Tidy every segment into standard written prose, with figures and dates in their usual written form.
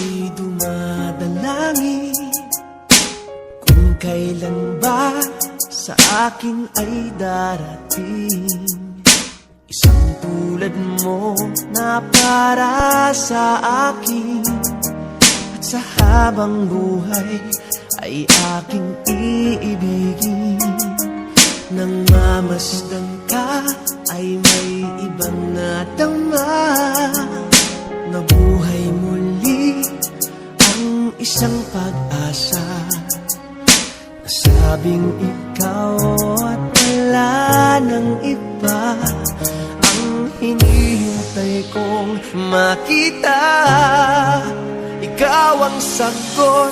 ako'y dumadalangin kung kailan ba sa akin ay darating isang tulad mo na para sa akin. At sa habang buhay ay aking iibigin. Nang mamasdan ka ay may ibang nadama. Nabuhay muli ang isang pag-asa. Nasabing ikaw at wala ng iba ang hinihintay kong makita. Ikaw ang sagot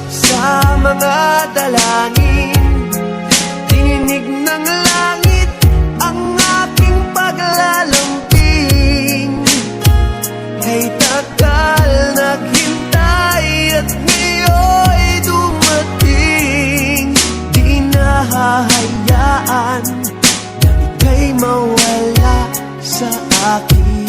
sa mga dalangin. Tinig ng langit ang aking paglalambing. Kay tagal naghintay at ngayon'y dumating. Di nahahayaan na ika'y mawala sa akin.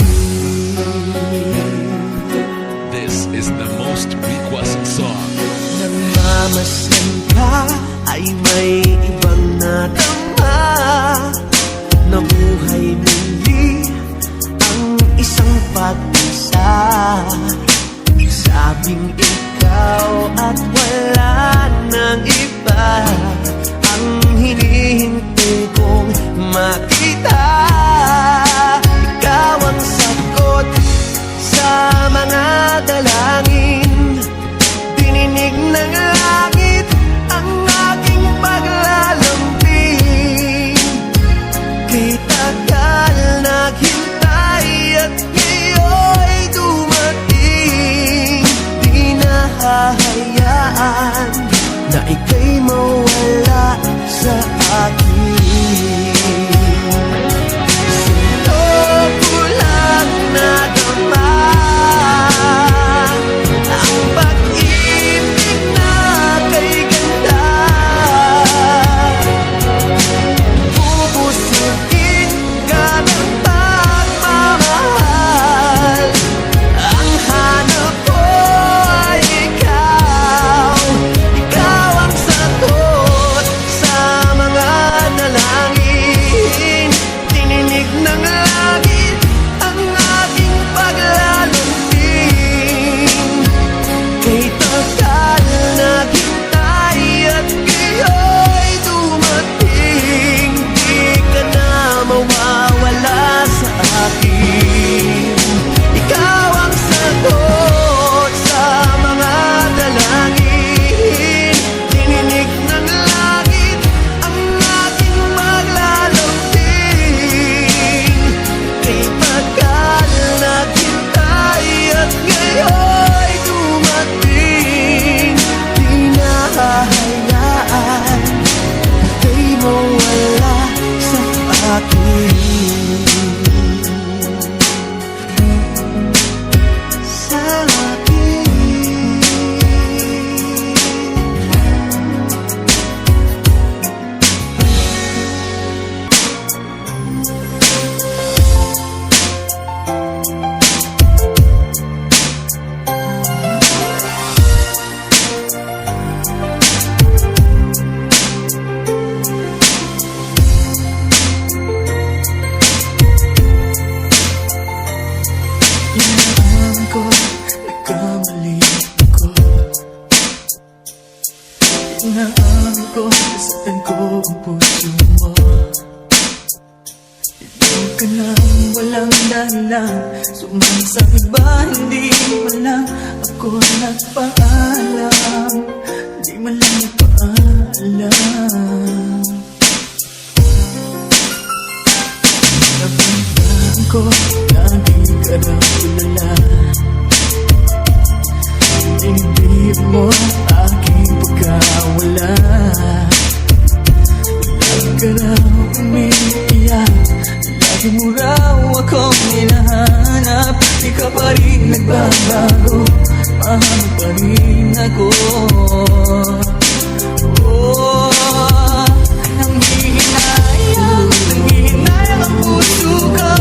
This is the most requested song. Nang mamasdan ka ay may ibang nadama. Nabuhay muli ang isang pag-asa. Sabing ikaw at wala ng iba ang hinihintay kong makita. Ikaw ang sagot sa mga dalangin. Dininig ng langit ang aking paglalambing. Kay tagal naghintay at ngayon'y dumating. Di nahahayaan na ika'y mawala sa akin. Sino ko lang nadama ang pag-ibig na kay ganda. Bubusugin ka ng pagmamahal. Ang hanap ko ay ikaw. Ikaw ang sagot sa mga dalangin. Tininig ng langit ang aking paglalambing. Kay tagal naghintay at ngayon'y dumating. Di ka na mawawala sa akin. Ikaw ang sagot sa mga dalangin. Dininig ng langit ang aking paglalambing. Kay tagal naghintay at ngayon'y dumating. Di nahahayaan ika'y mawala sa akin. Sa akin. Inaam ko, nagkamali ako. Inaam ko, nasaktan ko ang puso mo. Ikaw ka lang, walang dahilan. Sumasabi ba, hindi mo lang ako nagpaalam. Hindi mo lang nagpaalam. Nabantaan ko na di ka raw kilala. Inibig mo aking pagkawala. Lagi ka raw umiiyak. Lagi mo raw akong hinahanap. Di ka pa rin nagbabago. Mahal pa rin ako. Oh, nanghihinayang ang puso ko.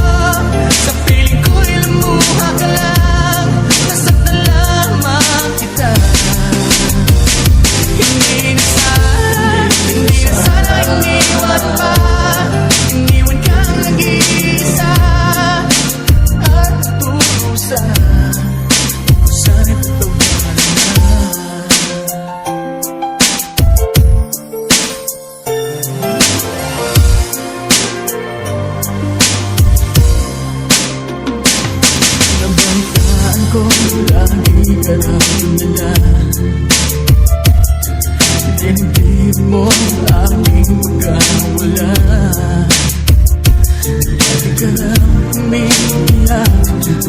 Sa piling ko'y lumuha ka lang. Nasaktan lamang nila. Dinibig mo ang aking pagkawala. Lagi ka lang umiiyak,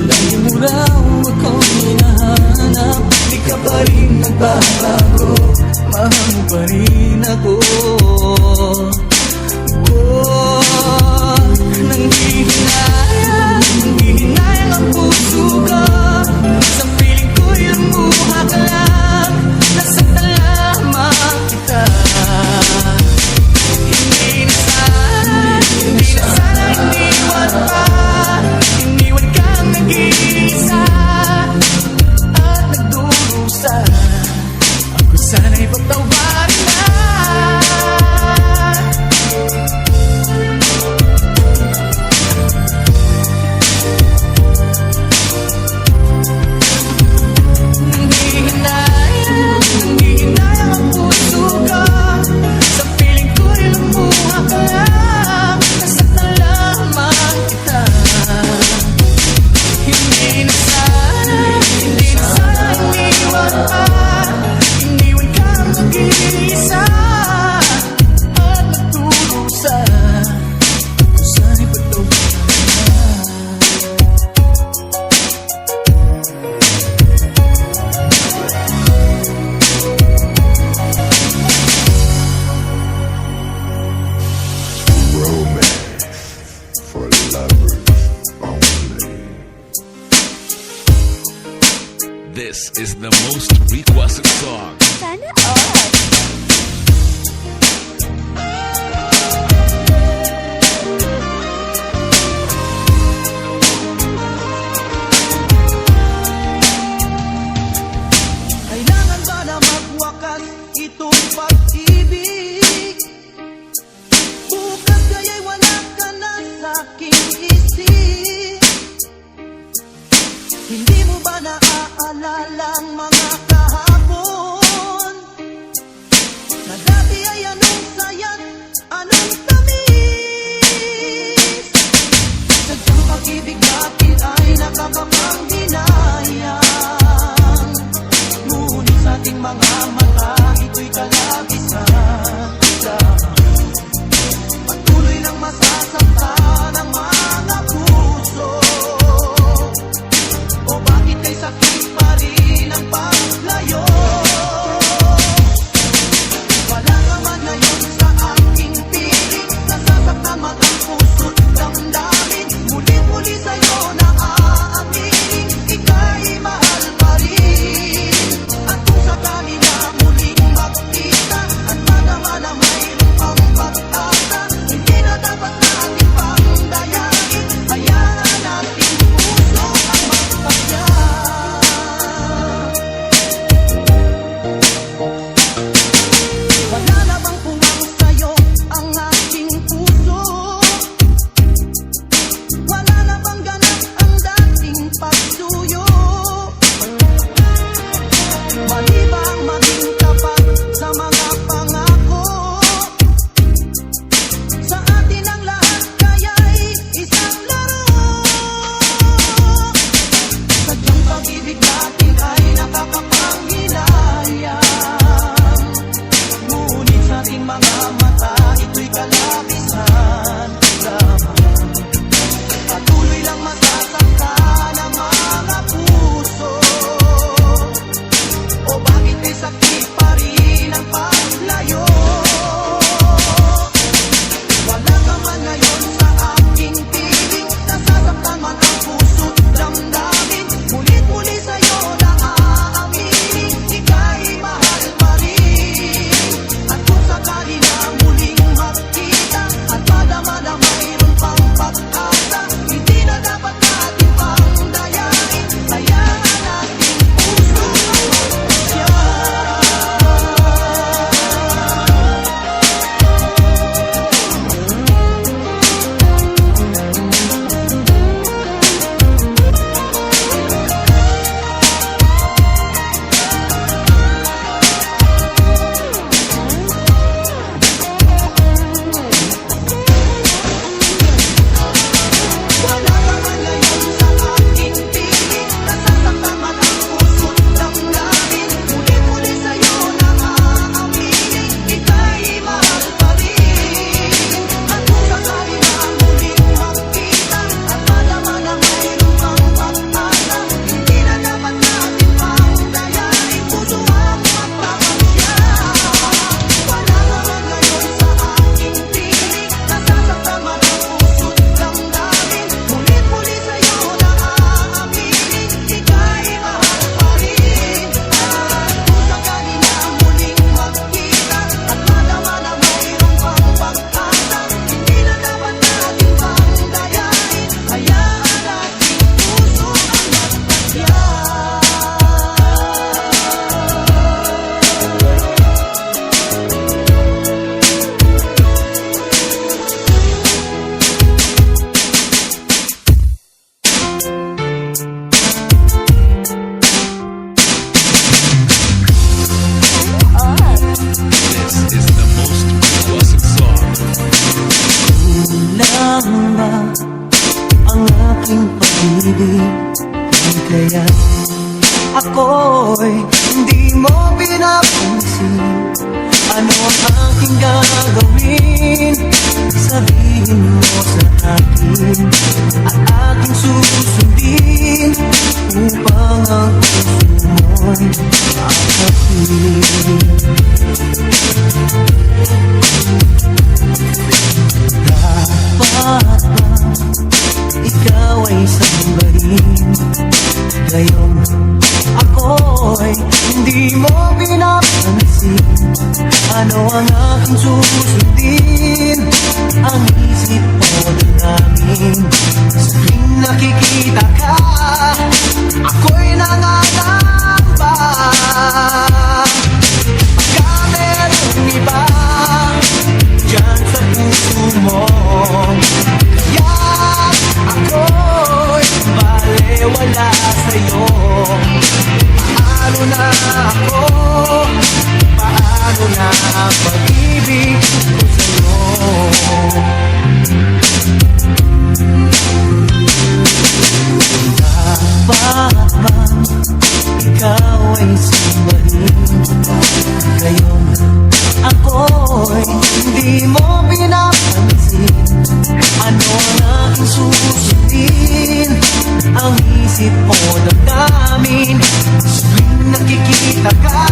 lagi mo raw akong hinahanap. Di ka pa rin nagbabago, mahal mo pa rin ako. Nanghihinayang ang puso ko. Sa piling ko'y lumuha ka lang, nasaktan lamang kita. Hindi na sana iniwan pa. Iniwan kang nag-iisa at nagdurusa. Ako sana'y pagtawarin na. Nanghihinayang ang puso ko. Sa piling ko'y lumuha ka lang, nasaktan lamang kita. Hindi na sana iniwan pa. Iniwan kang nag-iisa at nagdurusa. Kung sana'y pagtawarin na. Romance for lovers only. This is the most requested song. Sana all. Kailangan ba na magwakas itong pag-ibig? Bukas kaya'y wala ka na sa'king isip. Hindi mo ba naaalala ang mga kahapon? lang ba ang aking pag-ibig? Di kaya ako'y hindi mo pinapansin? Ano ang aking gagawin? Sabihin mo sa akin at aking susundin upang ang puso mo'y makapili. Dapat ba ikaw ay sambahin? Ngayong ako'y hindi mo pinapansin. Ano ang aking susundin? Ang isip mo namin sa tuwing nakikita ka, ako'y nangangamba. Baka merong iba dyan sa puso mo, kaya ako'y balewala sa'yo. Paano na ako? Paano na ang pag-ibig ko sa'yo? Dapat bang ikaw ay sambahin? Ngayon ako'y hindi mo pinapansin. Ano ang aking susundin? Ang isip mo damdamin sa tuwing nakikita ka,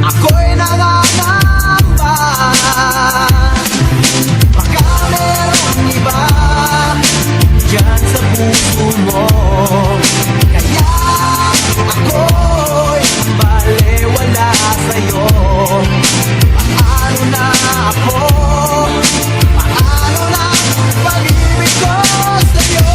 ako'y nangangamba. Baka merong iba dyan sa puso mo, kaya ako'y balewala sa'yo. Paano na ako? Paano na ang pag-ibig ko sa'yo?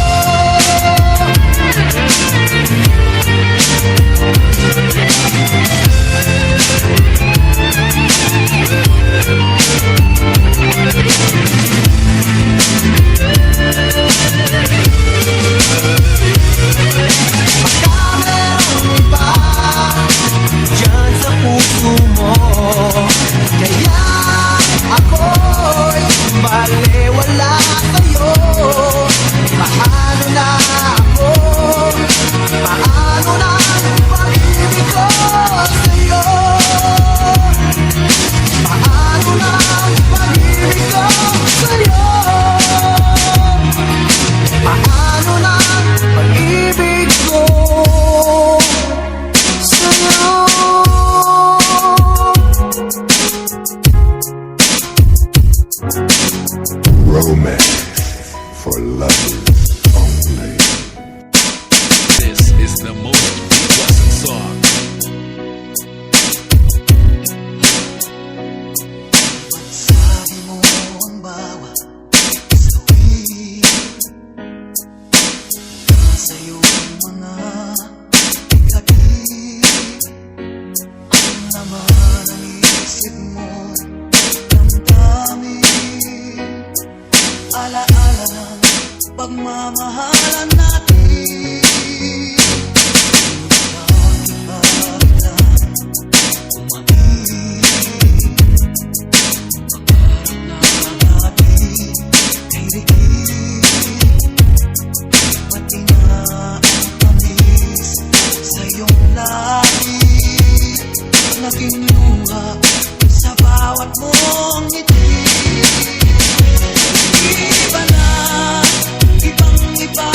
Baka merong iba dyan sa puso mo, kaya ako'y balewala sa'yo. Paano na ako? Paano na ang pag-ibig ko sa'yo? Paano na ang pag-ibig ko sa'yo? Paano na ang pag-ibig ko sa'yo? Romance for lovers only. This is the most requested song. Sabi mo ang bawat sawi, nasa iyong mga gabi. Ang laman ng isip mo, damdamin, alaala ng pagmamahalan natin. Bakit ba kita umamin? Pati na ang tamis sa iyong labi, naging luha sa bawat mong ngiti. Iba na, ibang iba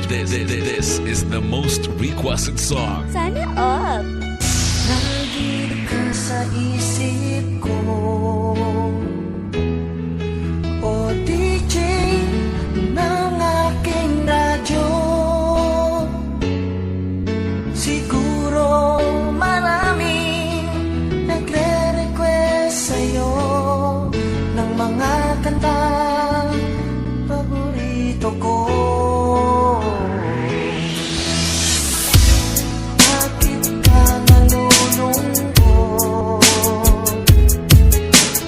This is the most requested song. Sana all. Nandito ka sa isip ko, o DJ ng aking radyo. Siguro maraming nagre-request sa'yo ng mga kantang paborito ko. Bakit ka nalulungkot?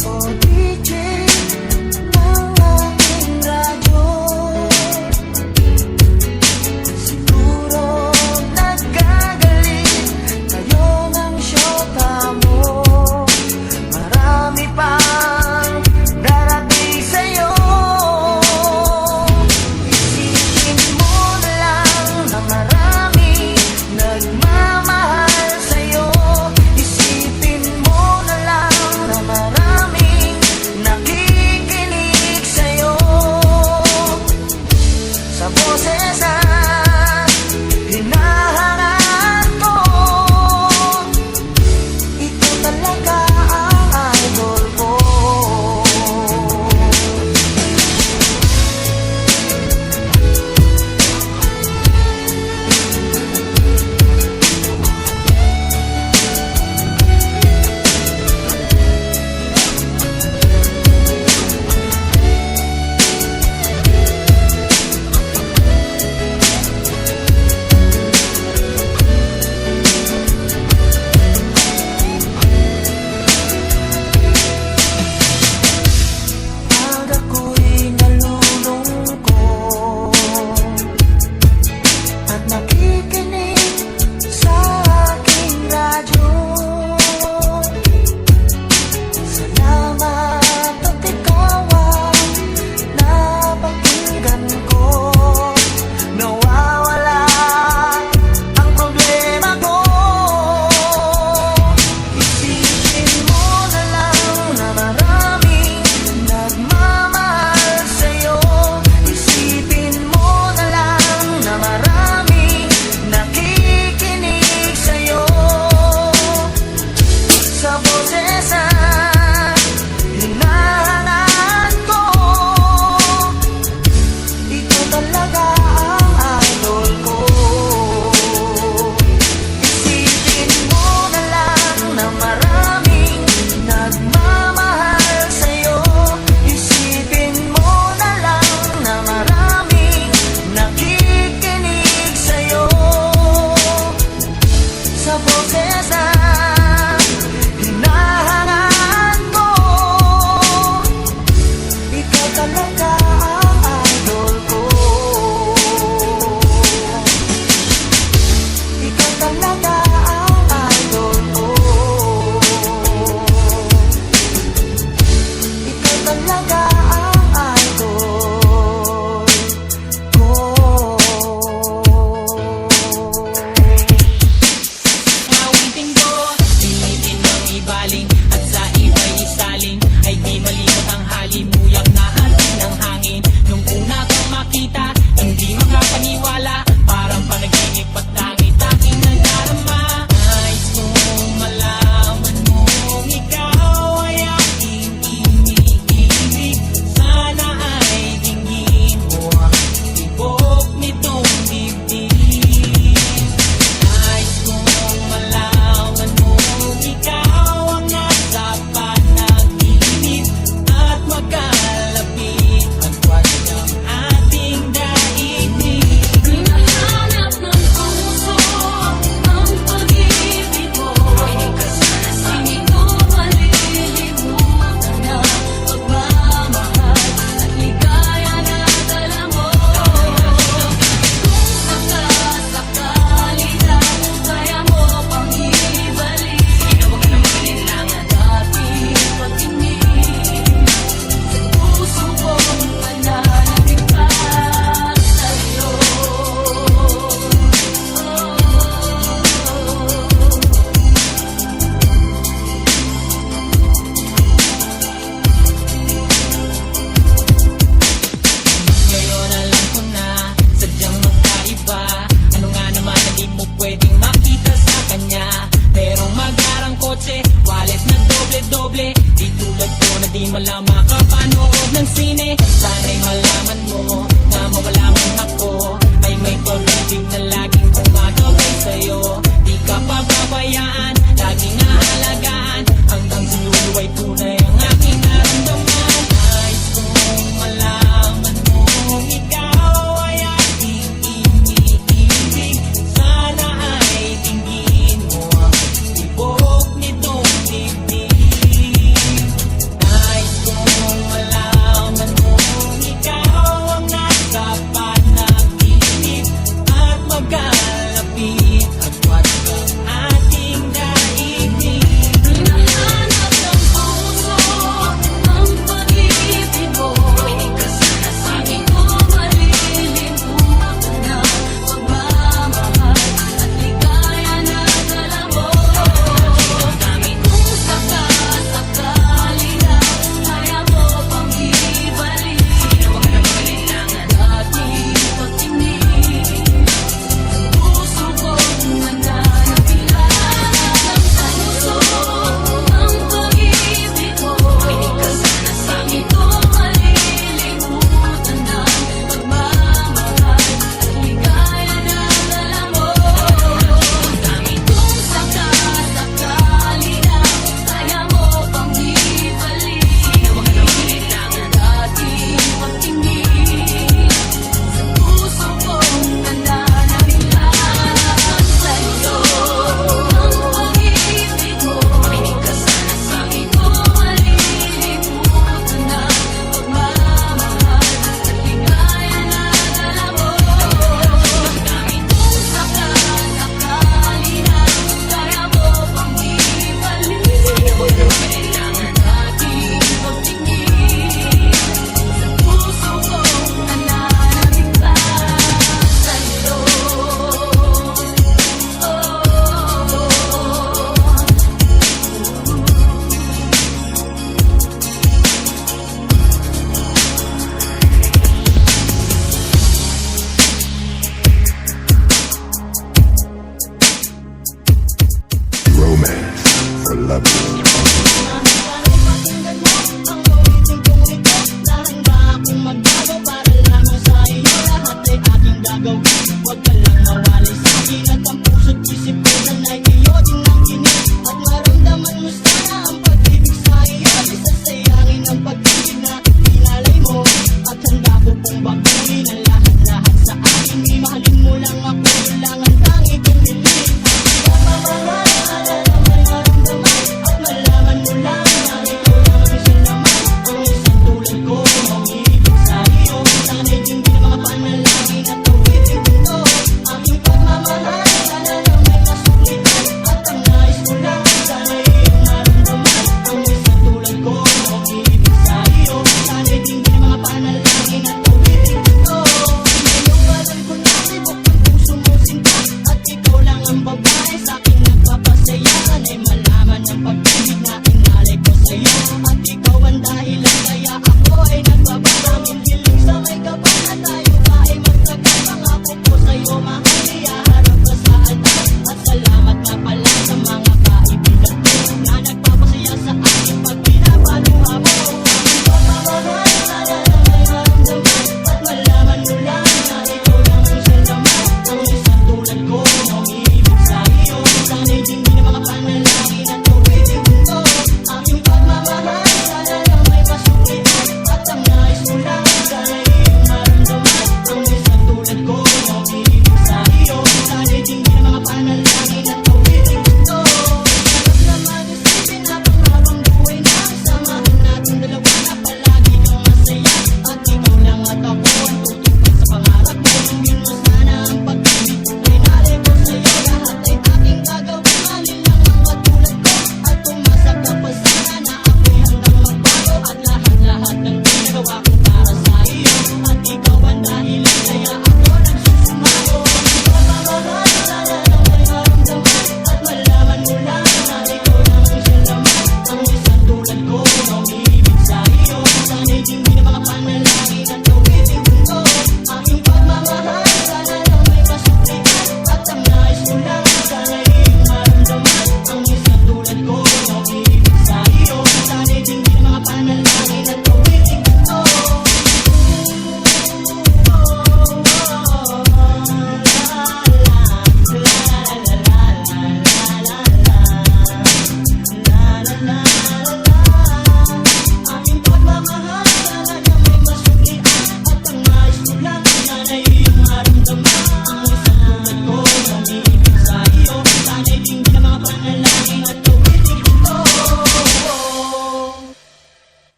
O DJ ng aking radyo. Siguro nagkagalit kayo ng syota mo. Marami pang darating sa'yo. Isipin mo na lang na marami nagmamahal sa'yo. Isipin mo na lang na maraming nakikinig sa'yo. Sa boses na hinahanap ko, ito talaga ang idol ko. Pag ako'y nalulungkot at nakikinig sa aking radyo, salamat at ikaw ang napakinggan ko. Nawawala ang problema ko. Isipin mo na lang na maraming nagmamahal sa'yo. Isipin mo na lang na maraming nakikinig sa'yo. Sa boses na hinahanap ko, ito talaga ang idol ko. Isipin mo na lang na maraming nagmamahal sa'yo. Isipin mo na lang na maraming nakikinig sa'yo. Sa boses na hinahanap ko, ikaw talaga ang idol ko. Ikaw talaga ang idol ko. Ikaw talaga ang idol ko. Now we've been going wala makapanood ng sine. Sana'y malaman mo na mawala man ako ay may pag-ibig na laging gumagabay sa'yo. Di ka pababayaan, laging aalagaan, hanggang dulo ay tunay ang aking naramdaman. Nais kong malaman mo, ikaw ay aking iniibig. Sana ay tingin mo ang tibok nitong dibdib. Nais kong malaman mo, ikaw ang nasa panaginip at magkalapit agwat ng ating daigdig. Hinahanap ng puso ang pag-ibig mo. Pinig ka sana sa akin ko, malilimutan na pagmamahal at ligaya na dala mo. Kung sakasakali na kaya mo pang ibalik dating pagtingin puso kong nananabilan sa puso ang pag-ibig mo. Pinig ka sana sa akin ko, malilimutan na pagmamahal at ligaya na dala mo. Kung sakasakali na kaya mo pang ibalik dating pagtingin sa puso kong nananabilan sa iyo ang pag-ibig mo. Pinig ka sana sa akin ko, malilimutan na pagmamahal at ligaya na dala mo. Kung sakasakali na kaya mo pang ibalik dating pagtingin sa puso kong nananabilan sa iyo. Romance for lovers. Pakinggan mo ang ulitin kong ito. Saan ba akong magbago para lamang sa iyo? Lahat ay aking gagawin. Huwag ka lang mawalay sa akin at ang puso't isip ko sana'y iyo din ang kinig. At maramdaman mo sana ang pag-ibig sa iyo. Di sasayangin ang pag-ibig na pinalay mo. At handa ko pong baguhin ang lahat-lahat sa akin. Imahalin mo lang ako, yun lang ang tangi kong hiling. Pamamahal, naman maramdaman at malaman mo lang na ikaw lang ang isa naman. Ang isang tulad ko, mauibig sa iyo. Sana'y tingin ang mga panalangin at awitin ito. Aking pagmamahal, sana lang may masulitan.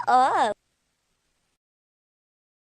all.